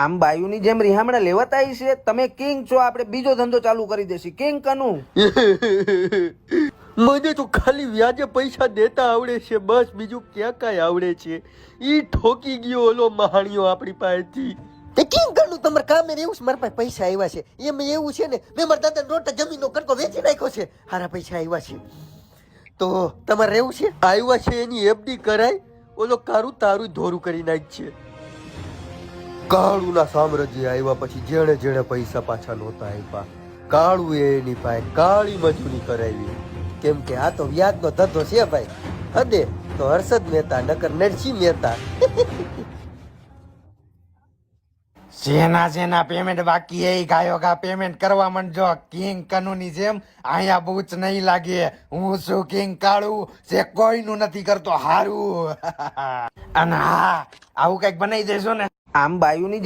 આમ બાયુની જેમ રિહામણા લેવાતા છે. તમે કિંગ છો, આપણે બીજો ધંધો ચાલુ કરી દેસી. કિંગ કનું મને તો ખાલી વ્યાજે પૈસા દેતા આવડે છે, બસ બીજું ક્યાં કાંઈ આવડે છે. ઈ ઠોકી ગયો ઓલો મહાણિયો આપણી પાસેથી. તે કેમ કરવું? તમારે કામે રહેવું છે. મારા પાસે પૈસા આવ્યા છે. એમ એવું છે ને, મેં મારા દાદા રોટા જમીનનો કટકો વેચી નાખ્યો છે. હારા પૈસા આવ્યા છે. તો તમારે રહેવું છે? આવ્યા છે એની એફડી કરાય, ઓલો કારું તારું ધોરું કરી નાખશે. કાળુના સામ્રાજ્ય આવ્યા પછી જેણે જેણે પૈસા પાછા નહોતા આપ્યા, કાળું એની પાસે કાળી મજૂરી કરાવી. કેમ કે આ તો વ્યાજનો ધંધો છે ભાઈ. હદે તો હર્ષદ મહેતા નકર નરસિંહ મહેતા. જેના પેમેન્ટ બાકી એ ગાયો ગા પેમેન્ટ કરવા માંડજો. કિંગ કનુની જેમ અહીંયા બૂચ નહીં લાગે. હું છું કિંગ કાળુ, જે કોઈનું નથી કરતો હારું. અને હા, આવું કઈક બનાવી દેજો ને. આમ બાયુની